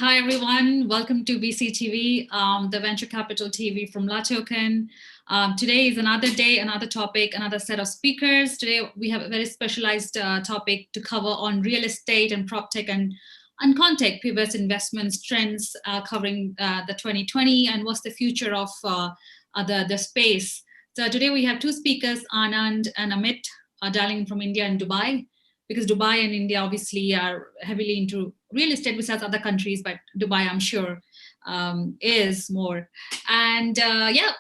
Hi, everyone. Welcome to VCTV, the Venture Capital TV from LATOKEN. Today is another day, another topic, another set of speakers. Today, we have a very specialized topic to cover on real estate and PropTech and Contech, pivots, investments, trends, covering the 2020 and what's the future of the space. So today we have two speakers, Anand and Amit, dialing in from India and Dubai, because Dubai and India obviously are heavily into real estate besides other countries, but Dubai, I'm sure, is more. And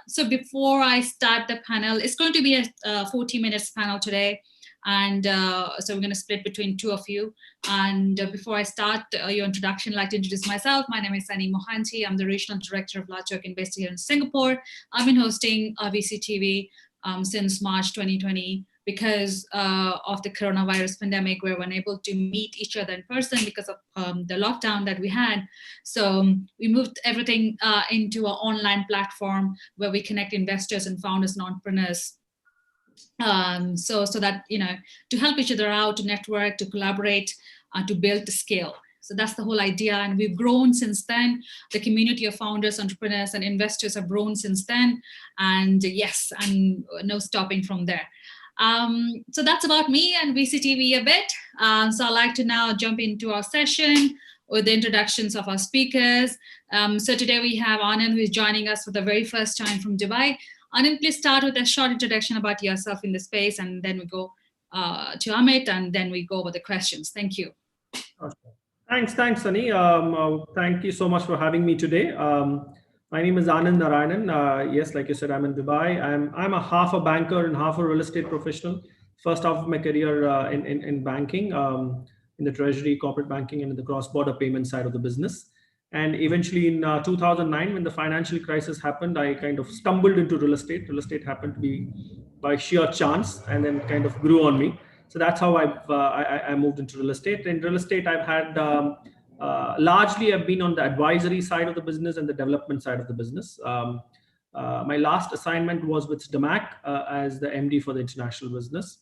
so before I start the panel, it's going to be a 40 minutes panel today. And so we're going to split between two of you. And before I start your introduction, I'd like to introduce myself. My name is Sunny Mohanty. I'm the Regional Director of LATOKEN based here in Singapore. I've been hosting VCTV since March 2020. Because of the coronavirus pandemic, we were unable to meet each other in person because of the lockdown that we had. So we moved everything into an online platform where we connect investors and founders and entrepreneurs. So that, to help each other out, to network, to collaborate, to build, to scale. So that's the whole idea. And we've grown since then. The community of founders, entrepreneurs, and investors have grown since then. And yes, and no stopping from there. So that's about me and VCTV a bit. So I'd like to now jump into our session with the introductions of our speakers. So today we have Anand, who is joining us for the very first time from Dubai. Anand, please start with a short introduction about yourself in the space, and then we go to Amit, and then we go over the questions. Thank you. Thanks, Sunny. Thank you so much for having me today. My name is Anand Narayanan. Yes, like you said, I'm in Dubai. I'm a half a banker and half a real estate professional. First half of my career in banking, in the treasury, corporate banking, and in the cross-border payment side of the business. And eventually in 2009, when the financial crisis happened, I kind of stumbled into real estate. Real estate happened to be by sheer chance, and then kind of grew on me. So that's how I moved into real estate. In real estate, I've had largely I've been on the advisory side of the business and the development side of the business. My last assignment was with DMAC as the MD for the international business.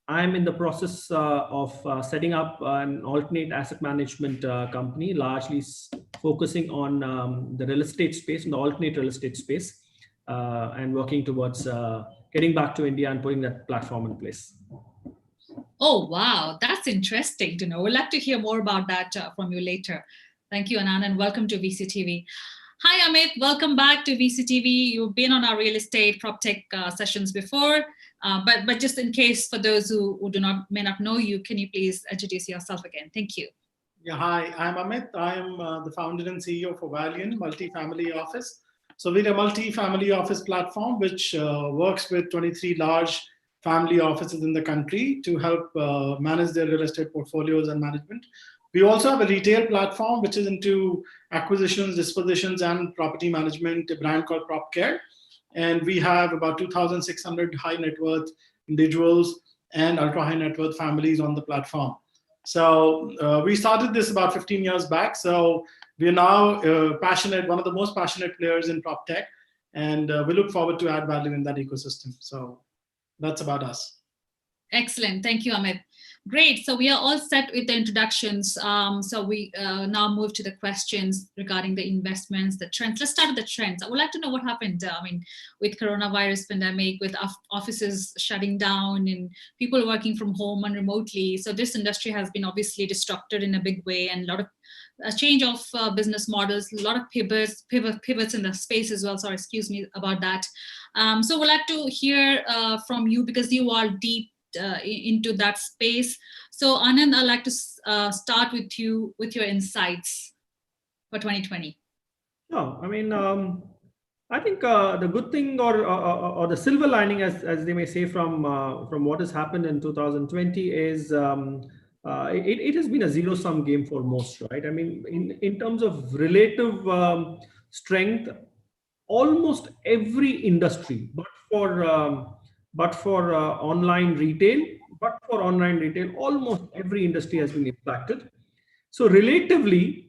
I'm in the process of setting up an alternate asset management company, largely focusing on the real estate space, and the alternate real estate space, and working towards getting back to India and putting that platform in place. Oh, wow. That's interesting to know. We'd like to hear more about that from you later. Thank you, Anand, and welcome to VCTV. Hi, Amit. Welcome back to VCTV. You've been on our real estate PropTech sessions before, but just in case for those who may not know you, can you please introduce yourself again? Thank you. Yeah, hi, I'm Amit. I'm the founder and CEO for Valiant Multifamily Office. So we're a multi-family office platform which works with 23 large family offices in the country to help manage their real estate portfolios and management. We also have a retail platform which is into acquisitions, dispositions, and property management, a brand called PropCare. And we have about 2,600 high net worth individuals and ultra high net worth families on the platform. So we started this about 15 years back. So we are now passionate, one of the most passionate players in PropTech, and we look forward to add value in that ecosystem. So that's about us. Excellent. Thank you, Amit. Great. So we are all set with the introductions. So we now move to the questions regarding the investments, the trends. Let's start with the trends. I would like to know what happened, with coronavirus pandemic, with offices shutting down and people working from home and remotely. So this industry has been obviously disrupted in a big way, and a lot of a change of business models, a lot of pivots in the space as well. So excuse me about that. So we'd like to hear from you because you are deep into that space. So Anand, I'd like to start with you with your insights for 2020. No, I think the good thing or the silver lining, as they may say, from what has happened in 2020 is it has been a zero-sum game for most, right? I mean, in terms of relative strength, almost every industry, but for online retail, almost every industry has been impacted. So relatively,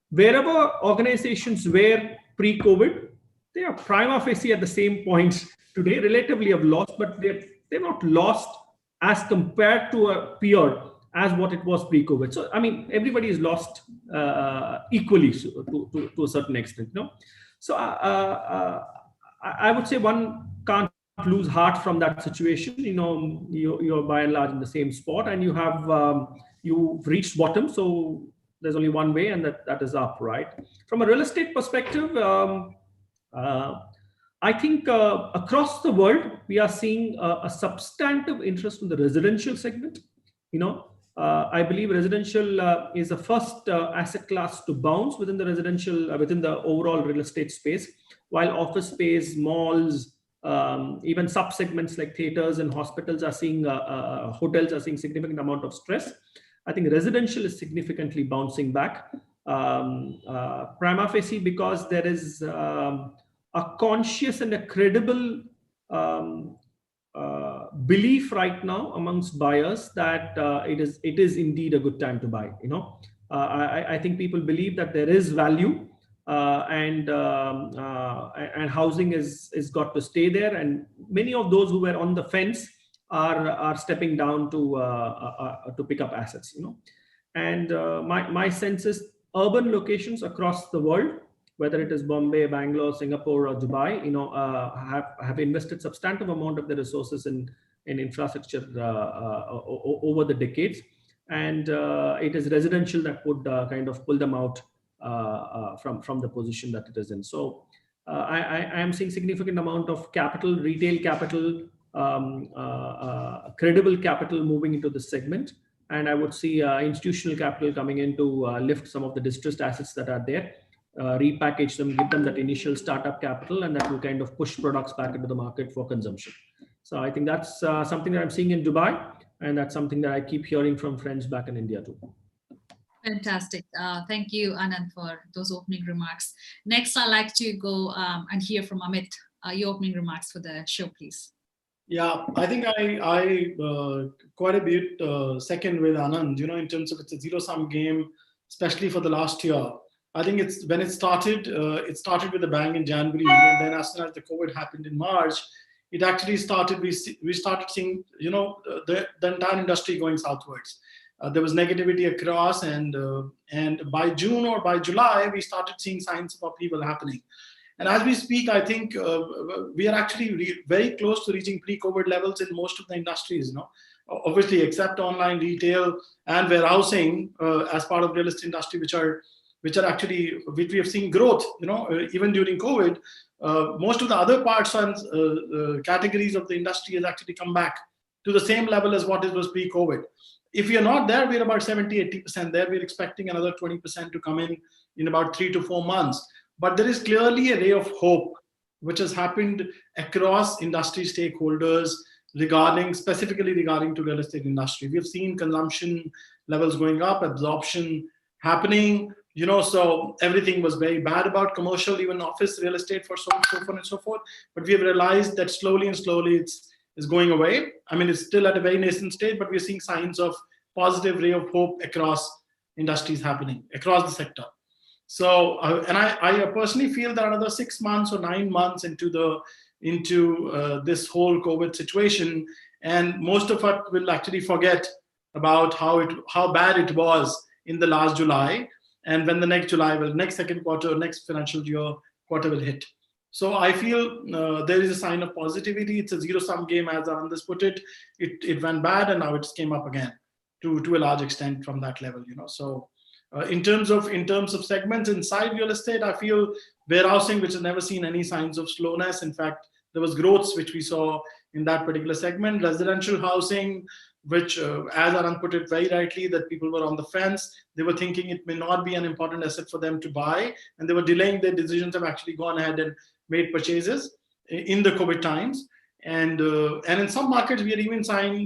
wherever organizations were pre-COVID, they are prima facie at the same point today, relatively have lost, but they're not lost as compared to a peer as what it was pre-COVID. So, I mean, everybody is lost equally to a certain extent. So I would say one can't lose heart from that situation. You're by and large in the same spot, and you've reached bottom. So there's only one way, and that is up, right? From a real estate perspective, I think across the world, we are seeing a substantive interest in the residential segment. I believe residential is the first asset class to bounce within the within the overall real estate space, while office space, malls, even sub-segments like theaters and hospitals are seeing, hotels are seeing significant amount of stress. I think residential is significantly bouncing back. Prima facie, because there is a conscious and a credible belief right now amongst buyers that it is indeed a good time to buy. I think people believe that there is value, and housing is got to stay there, and many of those who were on the fence are stepping down to pick up assets. And my sense is urban locations across the world, whether it is Bombay, Bangalore, Singapore, or Dubai, have invested substantive amount of their resources in infrastructure over the decades, and it is residential that would kind of pull them out from the position that it is in. So I am seeing significant amount of capital, retail capital, credible capital moving into this segment, and I would see institutional capital coming in to lift some of the distressed assets that are there. Repackage them, give them that initial startup capital, and that will kind of push products back into the market for consumption. So I think that's something that I'm seeing in Dubai, and that's something that I keep hearing from friends back in India too. Fantastic. Thank you, Anand, for those opening remarks. Next, I'd like to go and hear from Amit. Your opening remarks for the show, please. Yeah, I think I quite a bit second with Anand, in terms of it's a zero-sum game, especially for the last year. I think when it started with a bang in January, and then as soon as the COVID happened in March, it actually started. We started seeing, the entire industry going southwards. There was negativity across, and by June or by July, we started seeing signs of upheaval happening. And as we speak, I think we are actually very close to reaching pre-COVID levels in most of the industries. Obviously, except online retail and warehousing as part of real estate industry, which we have seen growth, even during COVID. Most of the other parts and categories of the industry has actually come back to the same level as what it was pre-COVID. If we are not there, we're about 70-80% there. We're expecting another 20% to come in about 3 to 4 months. But there is clearly a ray of hope, which has happened across industry stakeholders specifically regarding to real estate industry. We have seen consumption levels going up, absorption happening. So everything was very bad about commercial, even office real estate, so on and so forth. But we have realized that slowly it's going away. I mean, it's still at a very nascent stage, but we're seeing signs of positive ray of hope across industries happening, across the sector. So, and I personally feel that another 6 months or 9 months into this whole COVID situation, and most of us will actually forget about how bad it was in the last July, and when the next second quarter, next financial year quarter will hit. So I feel there is a sign of positivity. It's a zero-sum game, as Anand put it. It went bad, and now it came up again to a large extent from that level. So in terms of segments inside real estate, I feel warehousing, which has never seen any signs of slowness. In fact, there was growth which we saw in that particular segment. Residential housing, which, as Anand put it very rightly, that people were on the fence. They were thinking it may not be an important asset for them to buy, and they were delaying their decisions, have actually gone ahead and made purchases in the COVID times. And in some markets, we are even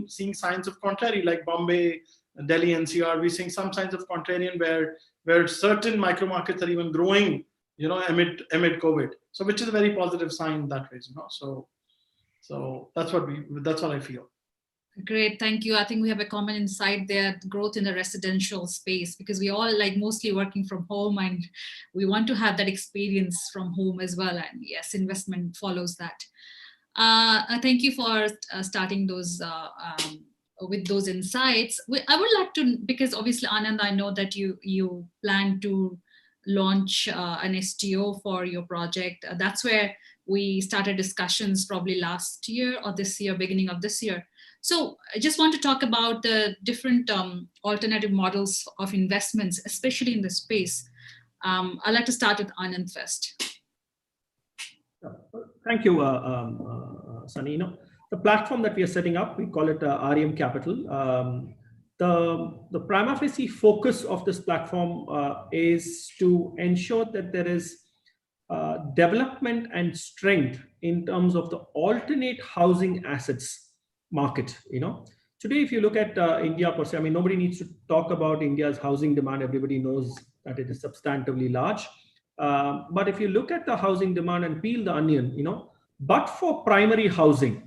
seeing signs of contrary, like Bombay, Delhi, NCR. We're seeing some signs of contrarian where certain micro markets are even growing, amid COVID. So, which is a very positive sign that way, So that's what I feel. Great, thank you. I think we have a common insight there, growth in the residential space, because we all mostly working from home, and we want to have that experience from home as well. And yes, investment follows that. Thank you for starting those with those insights. I would like to, because obviously Anand, I know that you plan to launch an STO for your project. That's where we started discussions probably last year or this year, beginning of this year. So I just want to talk about the different alternative models of investments, especially in the space. I'd like to start with Anand first. Thank you, Sunny. The platform that we are setting up, we call it REM Capital. The prima facie focus of this platform is to ensure that there is development and strength in terms of the alternate housing assets market. Today, if you look at India per se, I mean, nobody needs to talk about India's housing demand. Everybody knows that it is substantively large. But if you look at the housing demand and peel the onion, but for primary housing,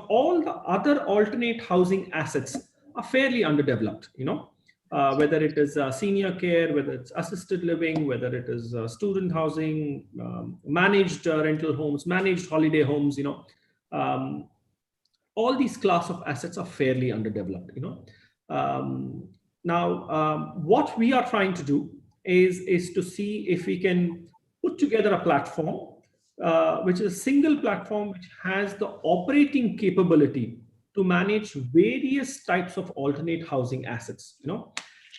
all the other alternate housing assets are fairly underdeveloped, whether it is senior care, whether it's assisted living, whether it is student housing, managed rental homes, managed holiday homes, all these class of assets are fairly underdeveloped, Now, what we are trying to do is to see if we can put together a platform, which is a single platform which has the operating capability to manage various types of alternate housing assets,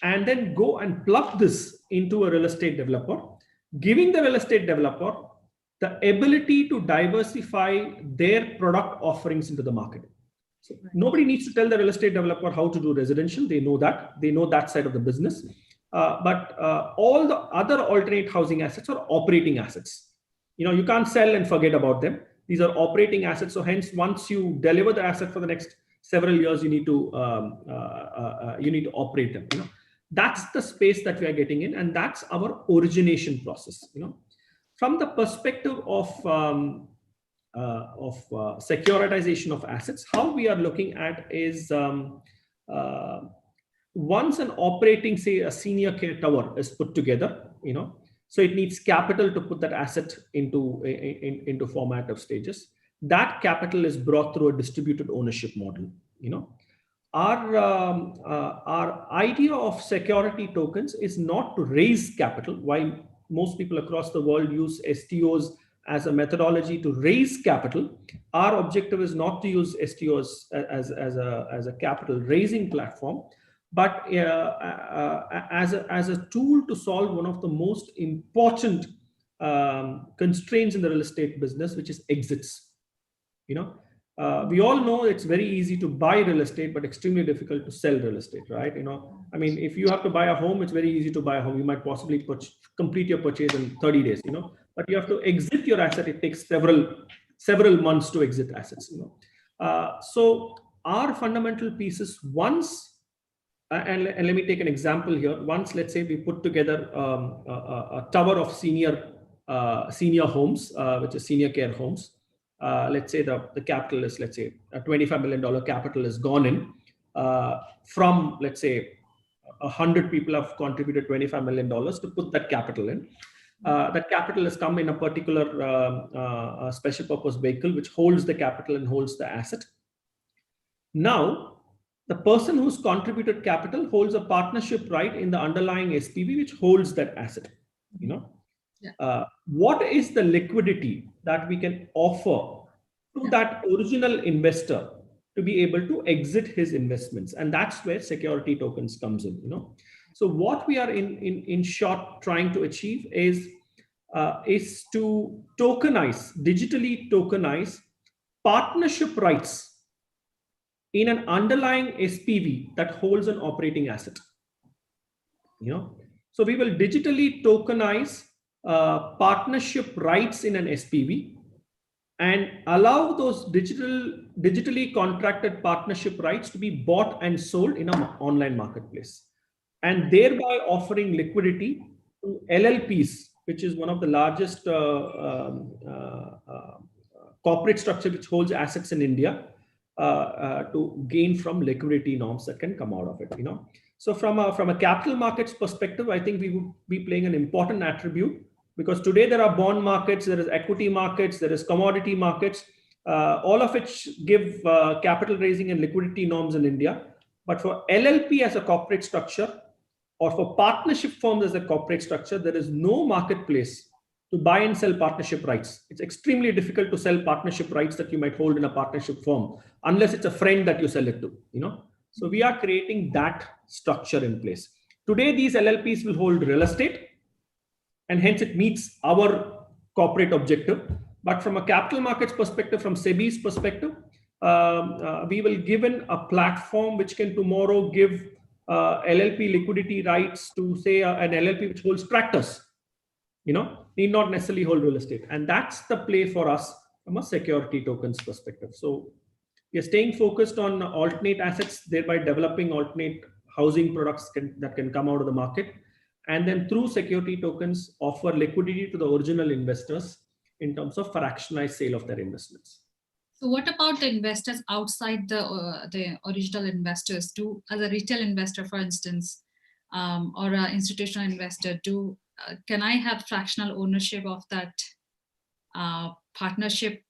and then go and plug this into a real estate developer, giving the real estate developer the ability to diversify their product offerings into the market. So nobody needs to tell the real estate developer how to do residential. They know that side of the business. But all the other alternate housing assets are operating assets. You can't sell and forget about them. These are operating assets. So hence, once you deliver the asset for the next several years, you need to operate them. That's the space that we are getting in, and that's our origination process. From the perspective of securitization of assets, how we are looking at is once an operating, say, a senior care tower is put together, so it needs capital to put that asset into formative stages. That capital is brought through a distributed ownership model. Our idea of security tokens is not to raise capital. While most people across the world use STOs as a methodology to raise capital, our objective is not to use STOs as a capital raising platform, but as a tool to solve one of the most important constraints in the real estate business, which is exits. We all know it's very easy to buy real estate, but extremely difficult to sell real estate, right? I mean, if you have to buy a home, it's very easy to buy a home. You might possibly complete your purchase in 30 days, but you have to exit your asset. It takes several months to exit assets, So our fundamental piece is once, and let me take an example here. Once, let's say we put together a tower of senior homes, which is senior care homes. Let's say the capital is, let's say, a $25 million capital is gone in from, let's say, 100 people have contributed $25 million to put that capital in. That capital has come in a particular special purpose vehicle, which holds the capital and holds the asset. Now, the person who's contributed capital holds a partnership right in the underlying SPV, which holds that asset. What is the liquidity that we can offer to that original investor to be able to exit his investments? And that's where security tokens comes in. So what we are in short trying to achieve is to digitally tokenize partnership rights in an underlying SPV that holds an operating asset. So we will digitally tokenize partnership rights in an SPV and allow those digitally contracted partnership rights to be bought and sold in an online marketplace, and thereby offering liquidity to LLPs, which is one of the largest corporate structure which holds assets in India, to gain from liquidity norms that can come out of it. So from a capital markets perspective, I think we would be playing an important attribute, because today there are bond markets, there is equity markets, there is commodity markets. all of which give capital raising and liquidity norms in India. But for LLP as a corporate structure, or for partnership firms as a corporate structure, there is no marketplace to buy and sell partnership rights. It's extremely difficult to sell partnership rights that you might hold in a partnership firm, unless it's a friend that you sell it to, So we are creating that structure in place. Today, these LLPs will hold real estate, and hence it meets our corporate objective. But from a capital markets perspective, from SEBI's perspective, we will give in a platform which can tomorrow give LLP liquidity rights to, say, an LLP which holds tractors, need not necessarily hold real estate. And that's the play for us from a security tokens perspective. So we are staying focused on alternate assets, thereby developing alternate housing products that can come out of the market. And then through security tokens, offer liquidity to the original investors in terms of fractionalized sale of their investments. So what about the investors outside the original investors? As a retail investor, for instance, or an institutional investor, can I have fractional ownership of that partnership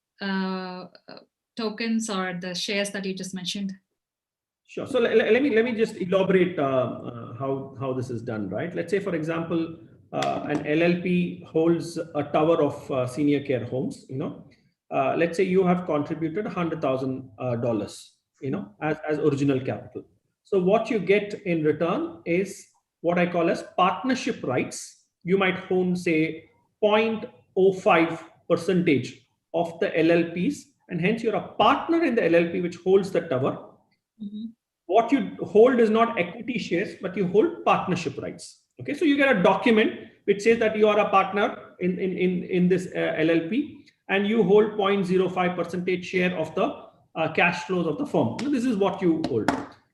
tokens or the shares that you just mentioned? Sure. So let me just elaborate how this is done, right? Let's say, for example, an LLP holds a tower of senior care homes. Let's say you have contributed $100,000, as original capital. So what you get in return is what I call as partnership rights. You might own, say, 0.05% of the LLPs, and hence you're a partner in the LLP which holds the tower. Mm-hmm. What you hold is not equity shares, but you hold partnership rights. Okay, so you get a document which says that you are a partner in this LLP, and you hold 0.05% share of the cash flows of the firm. This is what you hold.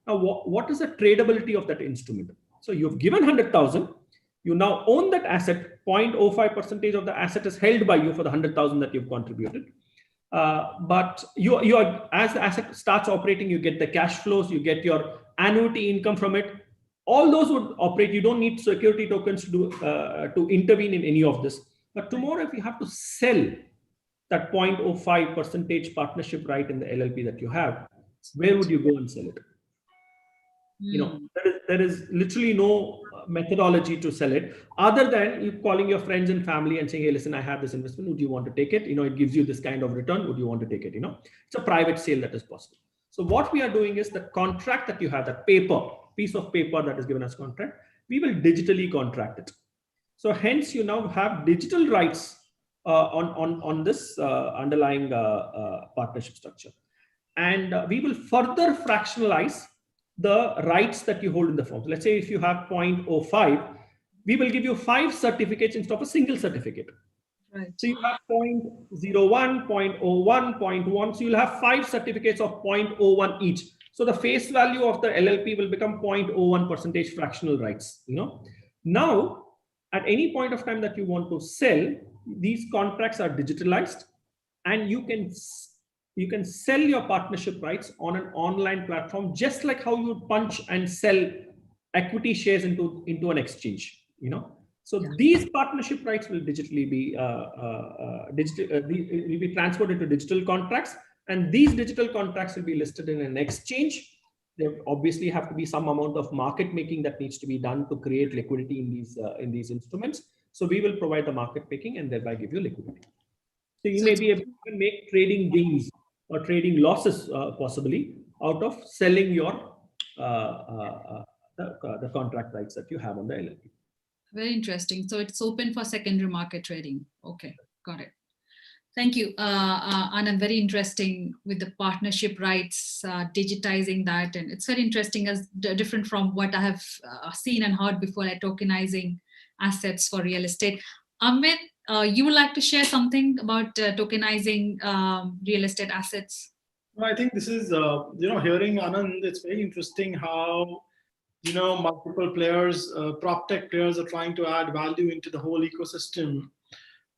Now, what is the tradability of that instrument? So you've given 100,000. You now own that asset. 0.05% of the asset is held by you for the 100,000 that you've contributed. But you are, as the asset starts operating, you get the cash flows, you get your annuity income from it. All those would operate. You don't need security tokens to intervene in any of this. But tomorrow, if you have to sell that 0.05% partnership right in the LLP that you have, where would you go and sell it? There is literally no methodology to sell it other than you calling your friends and family and saying, hey, listen, I have this investment. Would you want to take it? It gives you this kind of return. Would you want to take it? It's a private sale that is possible. So what we are doing is the contract that you have, that piece of paper that is given as contract, we will digitally contract it. So hence you now have digital rights on this underlying partnership structure. And we will further fractionalize the rights that you hold in the firm. So let's say if you have 0.05, we will give you 5 certificates instead of a single certificate. Right. So you have 0.01, 0.01, 0.1. So you'll have 5 certificates of 0.01 each. So the face value of the LLP will become 0.01% fractional rights. Now, at any point of time that you want to sell, these contracts are digitalized, and you can sell your partnership rights on an online platform, just like how you would punch and sell equity shares into an exchange. So these partnership rights will digitally be will be transferred into digital contracts, and these digital contracts will be listed in an exchange. There obviously have to be some amount of market making that needs to be done to create liquidity in these instruments. So we will provide the market making and thereby give you liquidity. So you may be able to make trading gains or trading losses possibly out of selling your the contract rights that you have on the LLP. Very interesting. So it's open for secondary market trading. Okay, got it. Thank you, Anand. Very interesting with the partnership rights, digitizing that, and it's very interesting as different from what I have seen and heard before, like tokenizing assets for real estate. Amit, you would like to share something about tokenizing real estate assets? I think this is, hearing Anand, it's very interesting how, multiple players, PropTech players are trying to add value into the whole ecosystem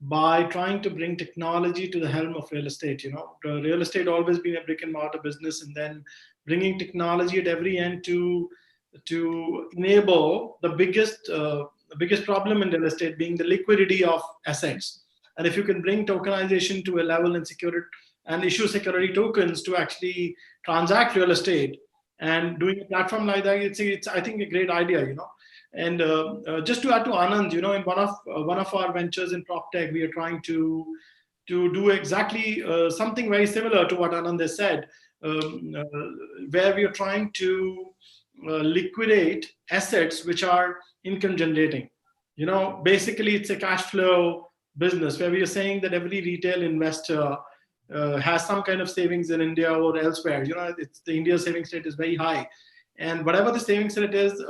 by trying to bring technology to the helm of real estate. The real estate always been a brick and mortar business, and then bringing technology at every end to enable the biggest problem in real estate being the liquidity of assets. And if you can bring tokenization to a level and secure it and issue security tokens to actually transact real estate. And doing a platform like that, it's I think a great idea, And just to add to Anand, in one of our ventures in PropTech, we are trying to do exactly something very similar to what Anand has said, where we are trying to liquidate assets which are income generating. Basically it's a cash flow business where we are saying that every retail investor has some kind of savings in India or elsewhere. The India savings rate is very high. And whatever the savings rate is,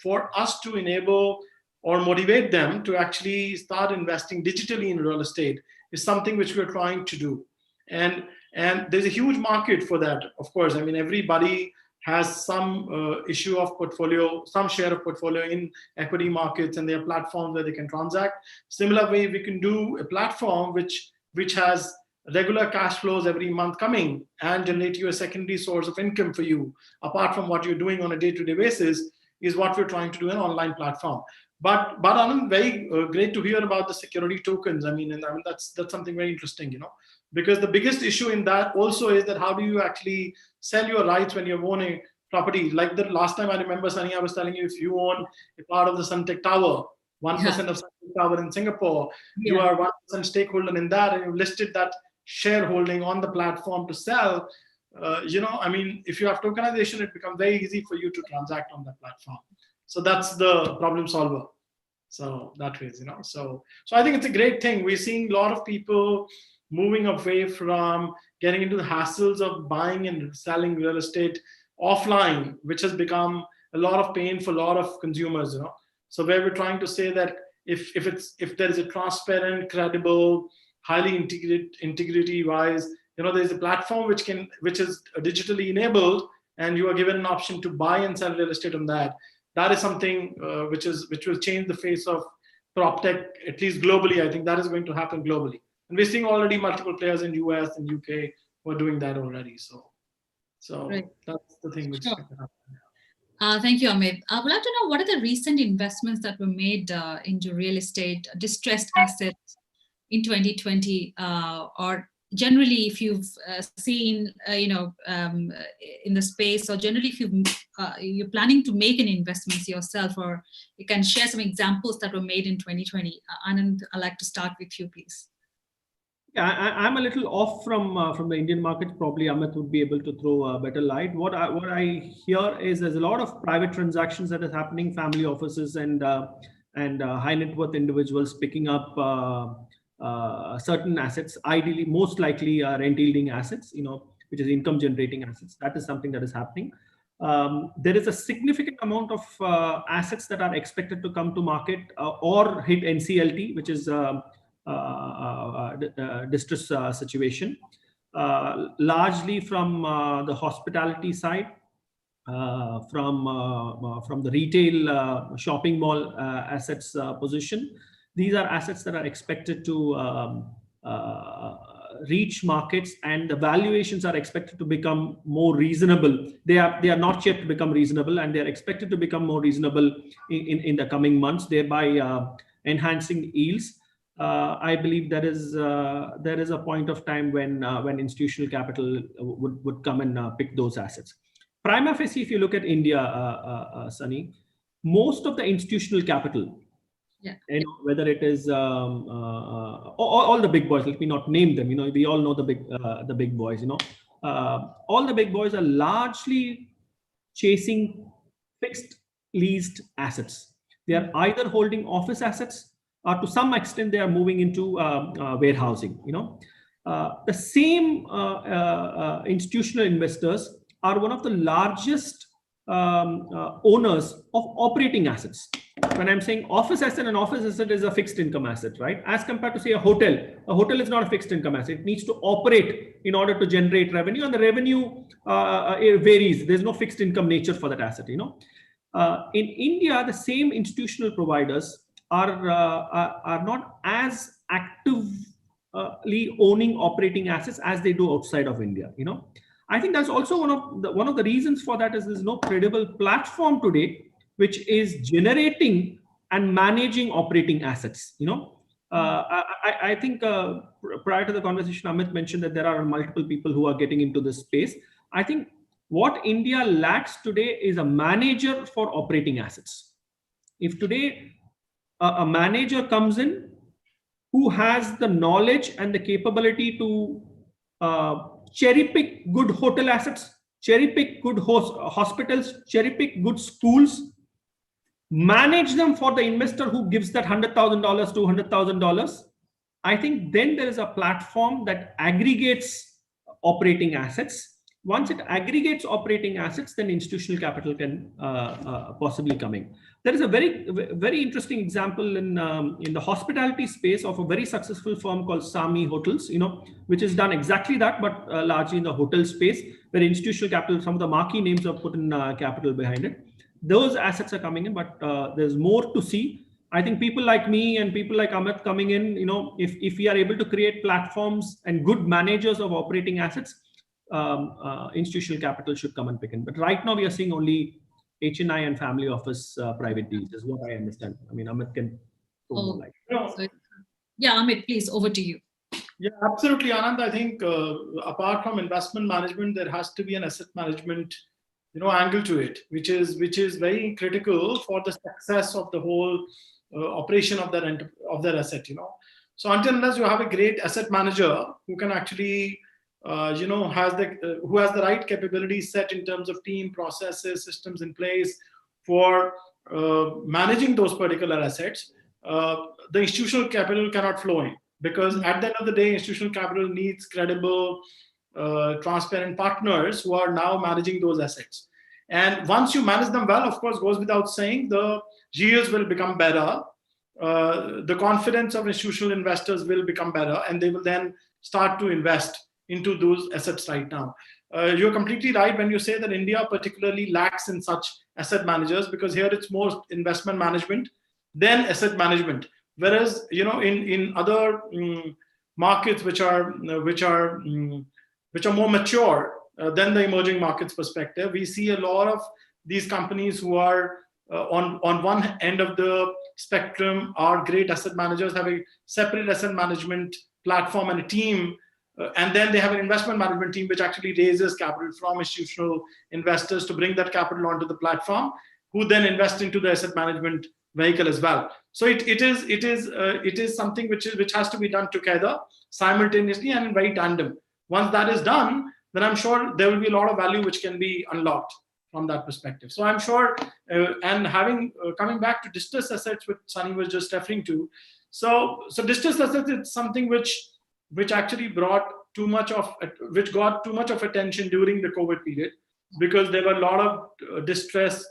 for us to enable or motivate them to actually start investing digitally in real estate is something which we're trying to do. And there's a huge market for that, of course. I mean, everybody has some issue of portfolio, some share of portfolio in equity markets, and there are platforms where they can transact. Similar way, we can do a platform which has regular cash flows every month coming and generate you a secondary source of income for you, apart from what you're doing on a day-to-day basis, is what we're trying to do in an online platform. But Anand, very great to hear about the security tokens. I mean, that's something very interesting, because the biggest issue in that also is that how do you actually sell your rights when you're owning property? Like the last time I remember, Sunny, I was telling you, if you own a part of the Suntec Tower, 1% of Suntec Tower in Singapore, you are 1% stakeholder in that, and you listed that shareholding on the platform to sell. I mean, if you have tokenization, it becomes very easy for you to transact on that platform. So that's the problem solver. So that way, so I think it's a great thing. We're seeing a lot of people moving away from getting into the hassles of buying and selling real estate offline, which has become a lot of pain for a lot of consumers, So where we're trying to say that if there is a transparent, credible, highly integrity-wise, there's a platform which is digitally enabled, and you are given an option to buy and sell real estate on that. That is something which will change the face of PropTech, at least globally. I think that is going to happen globally. And we're seeing already multiple players in US and UK who are doing that already. So right. That's the thing which is going to happen. Thank you, Amit. I would like to know, what are the recent investments that were made into real estate, distressed assets in 2020, or generally, if you've seen, in the space, or generally if you're planning to make an investment yourself, or you can share some examples that were made in 2020. Anand, I'd like to start with you, please. Yeah, I'm a little off from the Indian market. Probably Amit would be able to throw a better light. What I hear is there's a lot of private transactions that is happening, family offices and high net worth individuals picking up certain assets, ideally, most likely rent yielding assets, which is income generating assets. That is something that is happening. There is a significant amount of assets that are expected to come to market or hit NCLT, which is distress situation, largely from the hospitality side, from the retail shopping mall assets position. These are assets that are expected to reach markets, and the valuations are expected to become more reasonable. They are not yet become reasonable, and they are expected to become more reasonable in the coming months, thereby enhancing yields. I believe there is a point of time when institutional capital would come and pick those assets. Prima facie, if you look at India, Sunny, most of the institutional capital, whether it is all the big boys, let me not name them. We all know the big boys. All the big boys are largely chasing fixed leased assets. They are either holding office assets, or to some extent they are moving into warehousing. The same institutional investors are one of the largest owners of operating assets. When I'm saying office asset, an office asset is a fixed income asset, right? As compared to, say, a hotel is not a fixed income asset. It needs to operate in order to generate revenue, and the revenue it varies. There's no fixed income nature for that asset. In India, the same institutional providers are not as actively owning operating assets as they do outside of India. I think that's also one of the reasons for that is there's no credible platform today which is generating and managing operating assets. I think prior to the conversation, Amit mentioned that there are multiple people who are getting into this space. I think what India lacks today is a manager for operating assets. If today a manager comes in who has the knowledge and the capability to cherry pick good hotel assets, cherry pick good hospitals, cherry pick good schools, manage them for the investor who gives that $100,000, $200,000, I think then there is a platform that aggregates operating assets. Once it aggregates operating assets, then institutional capital can possibly come in. There is a very interesting example in the hospitality space of a very successful firm called Sami Hotels, which has done exactly that, but largely in the hotel space, where institutional capital, some of the marquee names have put in capital behind it. Those assets are coming in, but there's more to see. I think people like me and people like Amit coming in, if we are able to create platforms and good managers of operating assets, institutional capital should come and pick in. But right now we are seeing only HNI and family office private deals is what I understand. I mean, Amit can throw more light. Yeah, Amit, please, over to you. Yeah, absolutely, Anand. I think apart from investment management, there has to be an asset management angle to it, which is very critical for the success of the whole operation of their asset. So until unless you have a great asset manager who can actually who has the right capabilities set in terms of team, processes, systems in place for managing those particular assets, the institutional capital cannot flow in, because at the end of the day, institutional capital needs credible, transparent partners who are now managing those assets. And once you manage them well, of course, goes without saying, the yields will become better. The confidence of institutional investors will become better, and they will then start to invest into those assets right now. You're completely right when you say that India particularly lacks in such asset managers, because here it's more investment management than asset management. Whereas, in other markets which are more mature than the emerging markets perspective, we see a lot of these companies who are on one end of the spectrum are great asset managers, have a separate asset management platform and a team, and then they have an investment management team which actually raises capital from institutional investors to bring that capital onto the platform, who then invest into the asset management vehicle as well. So it is something which has to be done together, simultaneously and in very tandem. Once that is done, then I'm sure there will be a lot of value which can be unlocked from that perspective. So I'm sure, and coming back to distressed assets, which Sunny was just referring to. So distressed assets, it's something which actually got too much of attention during the COVID period, because there were a lot of distressed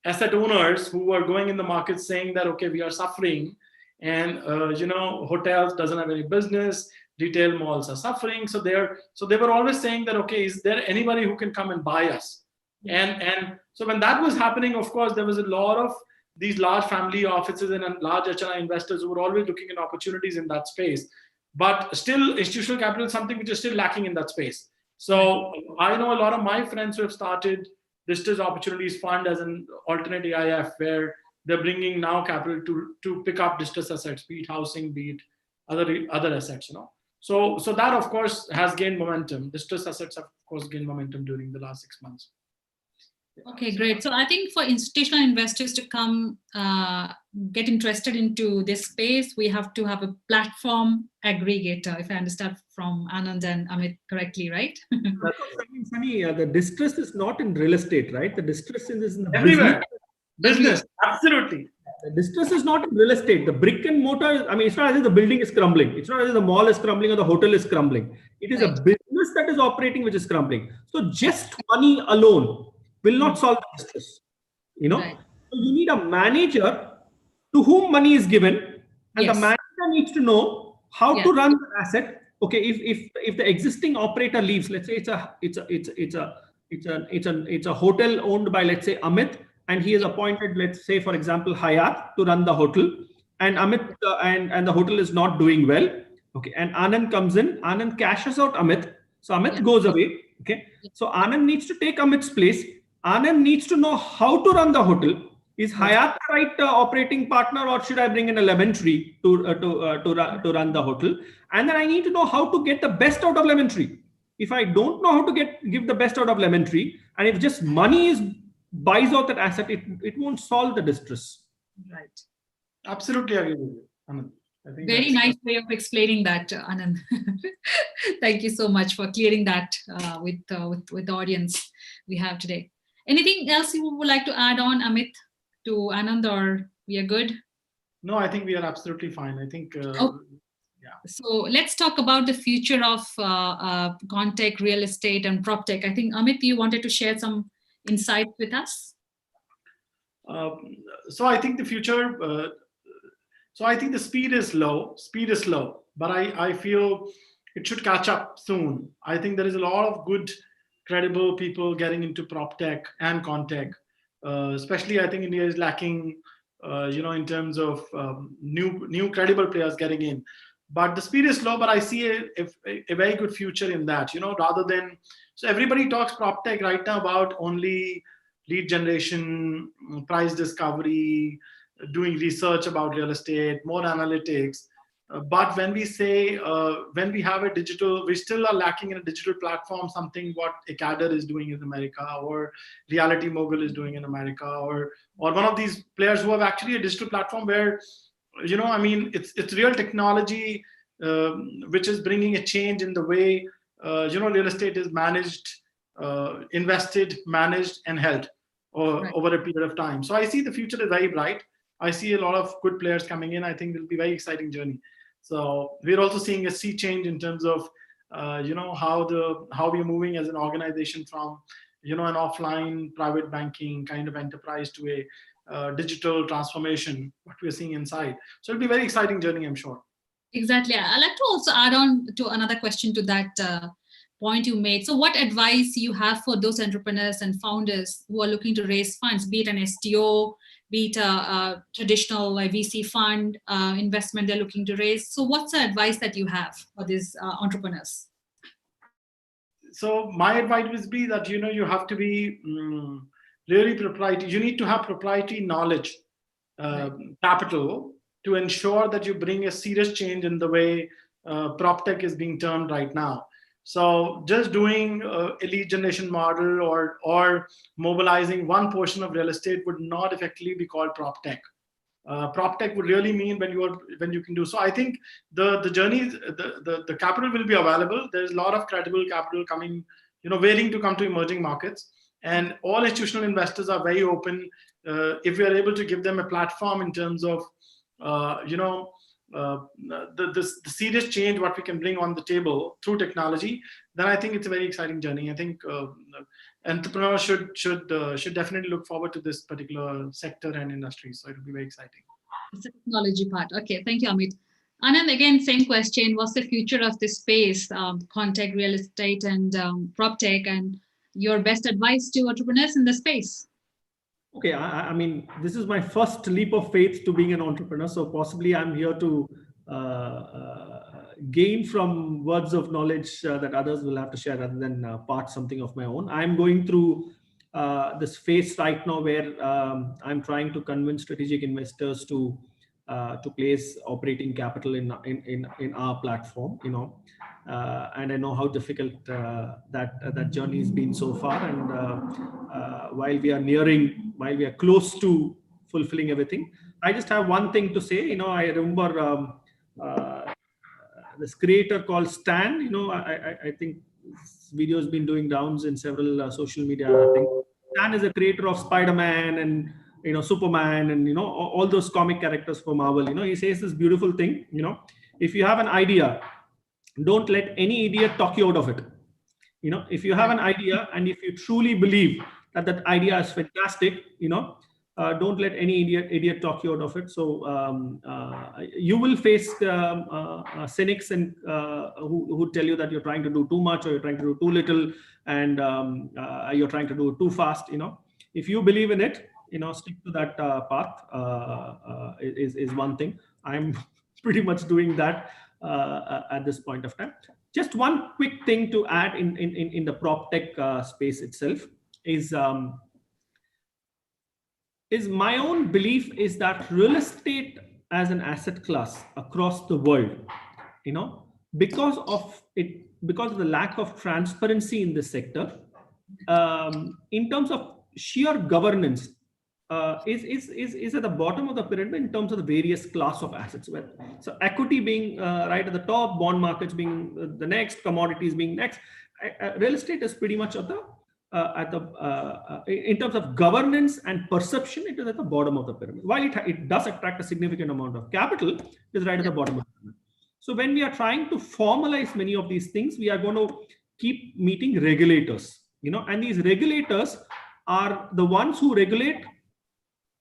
asset owners who were going in the market saying that, okay, we are suffering, and hotels doesn't have any business, retail malls are suffering. So they were always saying that, okay, is there anybody who can come and buy us? And so when that was happening, of course, there was a lot of these large family offices and large HNI investors who were always looking at opportunities in that space. But still, institutional capital is something which is still lacking in that space. So I know a lot of my friends who have started Distressed Opportunities Fund as an alternate AIF, where they're bringing now capital to pick up distressed assets, be it housing, be it other assets. So that, of course, has gained momentum. Distressed assets have, of course, gained momentum during the last 6 months. Okay, great. So I think for institutional investors to come get interested into this space, we have to have a platform aggregator, if I understand from Anand and Amit correctly, right? Sunny, the distress is not in real estate, right? The distress is in the everywhere. Business, absolutely. The distress is not in real estate. The brick and mortar, I mean, it's not as if the building is crumbling. It's not as if the mall is crumbling or the hotel is crumbling. It is a business that is operating which is crumbling. So just money alone will not solve the distress. Right. So you need a manager to whom money is given, and the manager needs to know how to run the asset. Okay, if the existing operator leaves, let's say it's a hotel owned by, let's say, Amit, and he is appointed, let's say, for example, Hyatt to run the hotel, and Amit and the hotel is not doing well. Okay, and Anand comes in, Anand cashes out Amit, so Amit goes away. Okay, so Anand needs to take Amit's place. Anand needs to know how to run the hotel. Is Hyatt the right operating partner, or should I bring in a Lemon Tree to run the hotel? And then I need to know how to get the best out of Lemon Tree. If I don't know how to give the best out of Lemon Tree, and if just money buys out that asset, it won't solve the distress. Right. Absolutely agree with you, Anand. I think Very nice way of explaining that, Anand. Thank you so much for clearing that with the audience we have today. Anything else you would like to add on, Amit, to Anand, or we are good? No, I think we are absolutely fine. I think, yeah. So let's talk about the future of Contech, real estate, and PropTech. I think, Amit, you wanted to share some insights with us? So I think the future, so I think the speed is slow, but I feel it should catch up soon. I think there is a lot of good, credible people getting into PropTech and Contech. Especially, I think India is lacking, in terms of new credible players getting in. But the speed is slow, but I see a very good future in that, rather than, so everybody talks PropTech right now about only lead generation, price discovery, doing research about real estate, more analytics. But when we say, when we have a digital, we still are lacking in a digital platform, something what Ekader is doing in America, or Reality Mogul is doing in America, or one of these players who have actually a digital platform where, it's real technology, which is bringing a change in the way, real estate is managed, invested, managed, and held over a period of time. So I see the future is very bright. I see a lot of good players coming in. I think it'll be a very exciting journey. So we're also seeing a sea change in terms of, how we're moving as an organization from, an offline private banking kind of enterprise to a digital transformation, what we're seeing inside. So it'll be a very exciting journey, I'm sure. Exactly. I'd like to also add on to another question to that point you made. So what advice you have for those entrepreneurs and founders who are looking to raise funds, be it an STO, be it a traditional VC fund investment they're looking to raise? So what's the advice that you have for these entrepreneurs? So my advice would be that, you have to be really proprietary. You need to have proprietary knowledge, capital, to ensure that you bring a serious change in the way PropTech is being termed right now. So just doing a lead generation model or mobilizing one portion of real estate would not effectively be called PropTech. PropTech would really mean when you can do. So I think the journey, the capital will be available. There's a lot of credible capital coming, waiting to come to emerging markets, and all institutional investors are very open. If we are able to give them a platform in terms of, the serious change what we can bring on the table through technology, then I think it's a very exciting journey. I think entrepreneurs should definitely look forward to this particular sector and industry. So it'll be very exciting. It's the technology part. Okay, thank you, Amit. Anand, again, same question. What's the future of this space, Contech, real estate, and PropTech, and your best advice to entrepreneurs in the space? Okay, I mean, this is my first leap of faith to being an entrepreneur. So possibly I'm here to gain from words of knowledge that others will have to share rather than part something of my own. I'm going through this phase right now where I'm trying to convince strategic investors to place operating capital in our platform, and I know how difficult that journey has been so far. And while we are close to fulfilling everything, I just have one thing to say. I remember this creator called Stan. I think this video has been doing rounds in several social media. I think Stan is a creator of Spider-Man and Superman and all those comic characters for Marvel. He says this beautiful thing. If you have an idea, don't let any idiot talk you out of it. If you have an idea and if you truly believe that idea is fantastic, don't let any idiot talk you out of it. So you will face cynics and who tell you that you're trying to do too much or you're trying to do too little, and you're trying to do it too fast. If you believe in it, stick to that path is one thing. I'm pretty much doing that at this point of time. Just one quick thing to add in the PropTech space itself is is my own belief is that real estate as an asset class across the world, because of the lack of transparency in this sector, in terms of sheer governance, is at the bottom of the pyramid in terms of the various class of assets. So equity being right at the top, bond markets being the next, commodities being next. Real estate is pretty much in terms of governance and perception, it is at the bottom of the pyramid. While it does attract a significant amount of capital, it is right at the bottom of the pyramid. So when we are trying to formalize many of these things, we are going to keep meeting regulators, and these regulators are the ones who regulate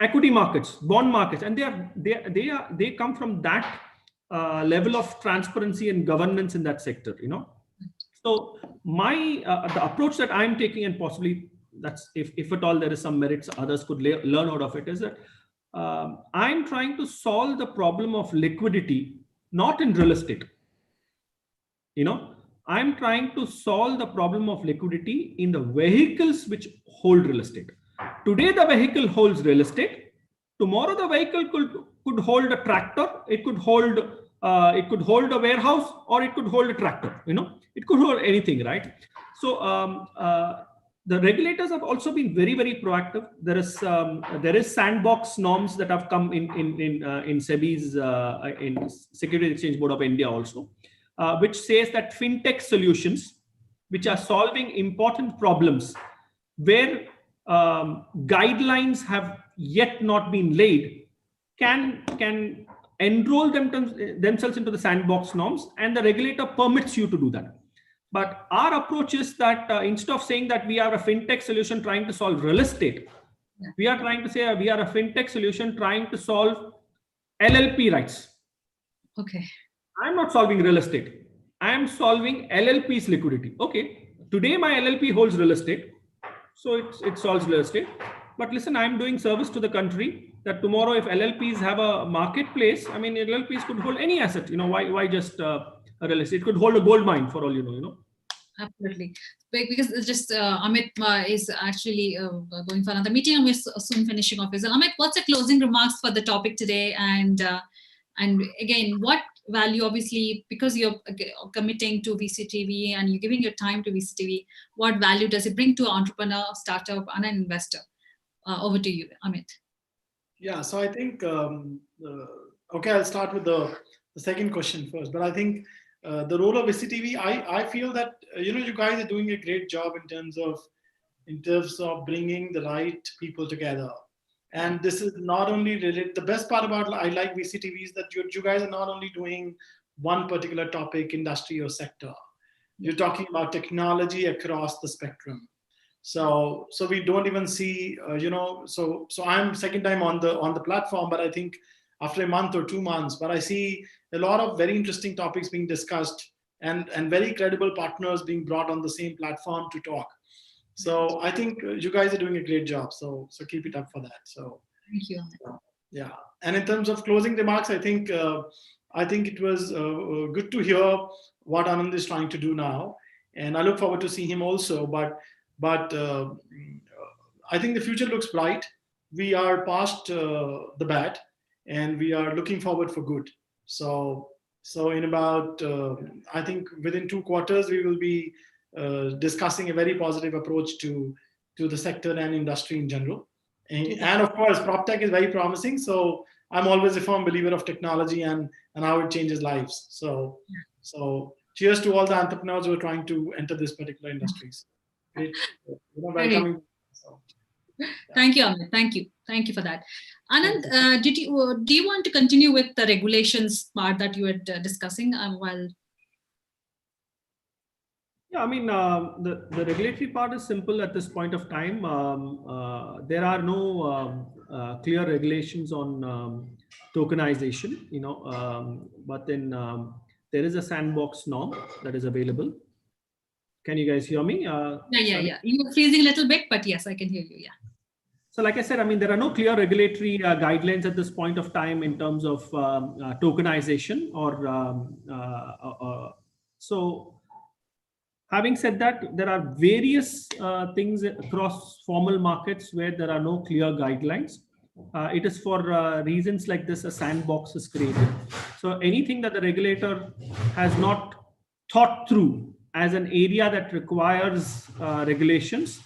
equity markets, bond markets, and they come from that level of transparency and governance in that sector. So my the approach that I'm taking, and possibly that's if at all there is some merits others could learn out of it, is that I'm trying to solve the problem of liquidity, not in real estate. I'm trying to solve the problem of liquidity in the vehicles which hold real estate. Today, the vehicle holds real estate. Tomorrow, the vehicle could hold a tractor. It could hold a warehouse, or it could hold a tractor. It could hold anything, right? So the regulators have also been very, very proactive. There is sandbox norms that have come in SEBI's in Securities Exchange Board of India also, which says that fintech solutions, which are solving important problems where guidelines have yet not been laid, can enroll themselves into the sandbox norms, and the regulator permits you to do that. But our approach is that instead of saying that we are a fintech solution trying to solve real estate, we are trying to say we are a fintech solution trying to solve LLP rights. Okay. I'm not solving real estate. I am solving LLP's liquidity. Okay. Today my LLP holds real estate, so it solves real estate. But listen, I'm doing service to the country that tomorrow if LLPs have a marketplace, I mean, LLPs could hold any asset. Why just a real estate? It could hold a gold mine for all you know. Absolutely. Because it's just Amit is actually going for another meeting, and we're soon finishing off. Amit, what's the closing remarks for the topic today? And again, what value, obviously, because you're committing to VCTV and you're giving your time to VCTV, what value does it bring to an entrepreneur, startup, and an investor? Over to you, Amit. Yeah, so I think, okay, I'll start with the second question first. But I think the role of VCTV, I feel that, you guys are doing a great job in terms of bringing the right people together. And this is not only related, the best part about I like VCTV is that you guys are not only doing one particular topic, industry, or sector. You're talking about technology across the spectrum. So we don't even see, so I'm second time on the platform, but I think after a month or 2 months, but I see a lot of very interesting topics being discussed and very credible partners being brought on the same platform to talk. So I think you guys are doing a great job. So keep it up for that. So thank you. Yeah. And in terms of closing remarks, I think it was good to hear what Anand is trying to do now. And I look forward to seeing him also. But I think the future looks bright. We are past the bad, and we are looking forward for good. So in about, I think within 2 quarters, we will be discussing a very positive approach to the sector and industry in general. And of course, PropTech is very promising. So I'm always a firm believer of technology and how it changes lives. So cheers to all the entrepreneurs who are trying to enter this particular industries. Welcoming. So, yeah. Thank you, Amit. Thank you for that. Anand, do you want to continue with the regulations part that you were discussing while? Yeah, I mean, the regulatory part is simple at this point of time. There are no clear regulations on tokenization, but then there is a sandbox norm that is available. Can you guys hear me? Yeah. You're freezing a little bit, but yes, I can hear you. Yeah. So like I said, I mean, there are no clear regulatory guidelines at this point of time in terms of tokenization so having said that, there are various things across formal markets where there are no clear guidelines. It is for reasons like this a sandbox is created. So anything that the regulator has not thought through as an area that requires regulations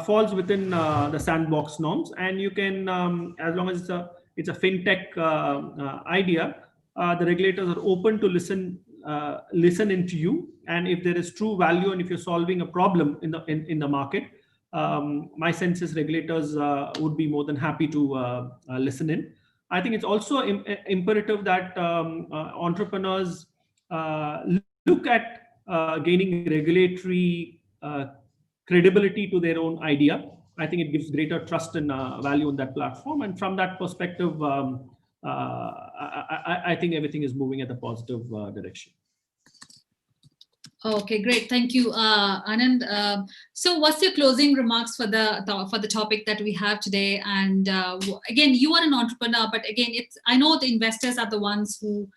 falls within the sandbox norms, and you can, as long as it's a fintech idea, the regulators are open to listen into you, and if there is true value and if you're solving a problem in the market, my sense is regulators would be more than happy to listen in. I think it's also imperative that entrepreneurs look at gaining regulatory credibility to their own idea. I think it gives greater trust and value on that platform. And from that perspective, I think everything is moving at a positive direction. Okay, great. Thank you, Anand. So what's your closing remarks for the topic that we have today? And again, you are an entrepreneur, but again, I know the investors are the ones who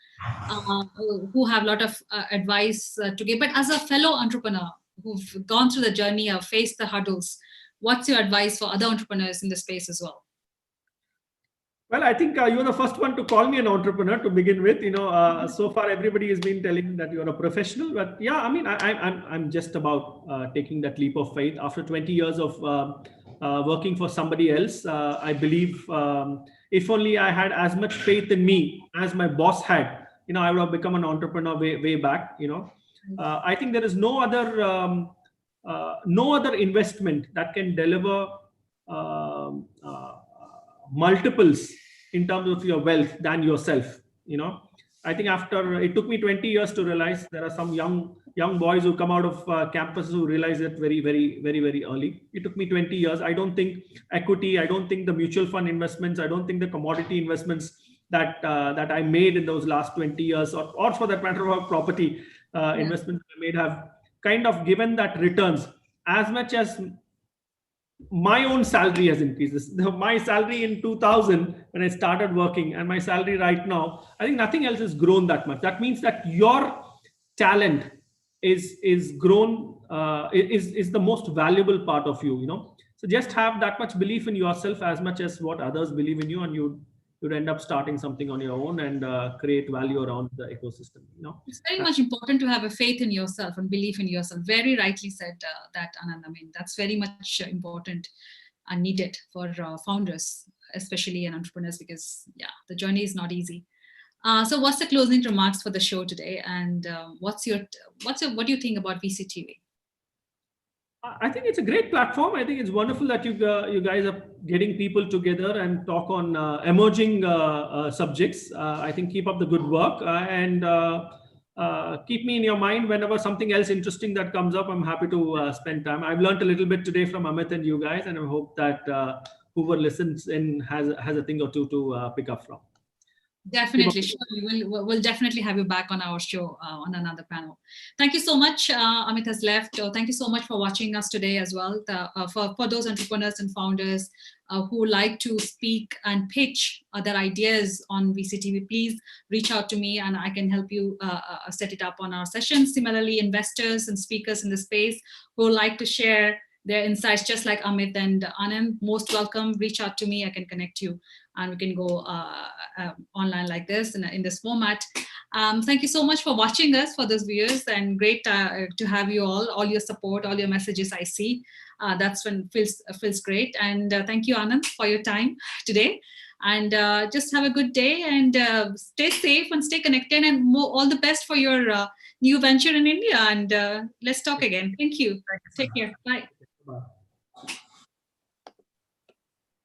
have a lot of advice to give. But as a fellow entrepreneur who've gone through the journey or faced the hurdles, what's your advice for other entrepreneurs in the space as well? Well, I think you're the first one to call me an entrepreneur to begin with. So far everybody has been telling that you're a professional, but yeah, I mean, I'm just about taking that leap of faith after 20 years of working for somebody else. I believe if only I had as much faith in me as my boss had, I would have become an entrepreneur way back. I think there is no other investment that can deliver multiples in terms of your wealth than yourself. I think after it took me 20 years to realize, there are some young boys who come out of campuses who realize it very, very, very, very early. It took me 20 years. I don't think equity, I don't think the mutual fund investments, I don't think the commodity investments that I made in those last 20 years, or for that matter of property investments I made, have kind of given that returns as much as my own salary has increased. My salary in 2000 when I started working and my salary right now, I think nothing else has grown that much. That means that your talent is grown, is the most valuable part of you. So just have that much belief in yourself as much as what others believe in you, and you'd end up starting something on your own and create value around the ecosystem. It's very much important to have a faith in yourself and belief in yourself. Very rightly said that, Anand. I mean, that's very much important and needed for founders, especially and entrepreneurs, because the journey is not easy. So what's the closing remarks for the show today, and what do you think about VCTV? I think it's a great platform. I think it's wonderful that you guys are getting people together and talk on emerging subjects. I think keep up the good work, and keep me in your mind whenever something else interesting that comes up. I'm happy to spend time. I've learned a little bit today from Amit and you guys, and I hope that whoever listens in has a thing or two to pick up from. Definitely, sure. We'll definitely have you back on our show on another panel. Thank you so much. Amit has left. Thank you so much for watching us today as well. For those entrepreneurs and founders who like to speak and pitch their ideas on VCTV, please reach out to me and I can help you set it up on our sessions. Similarly, investors and speakers in the space who like to share their insights, just like Amit and Anand, most welcome. Reach out to me. I can connect you, and we can go online like this in this format. Thank you so much for watching us, for those viewers, and great to have you all your support, all your messages I see. That's when feels great. And thank you, Anand, for your time today. And just have a good day, and stay safe and stay connected, and all the best for your new venture in India. And let's talk again. Thank you. Take care. Bye. Bye.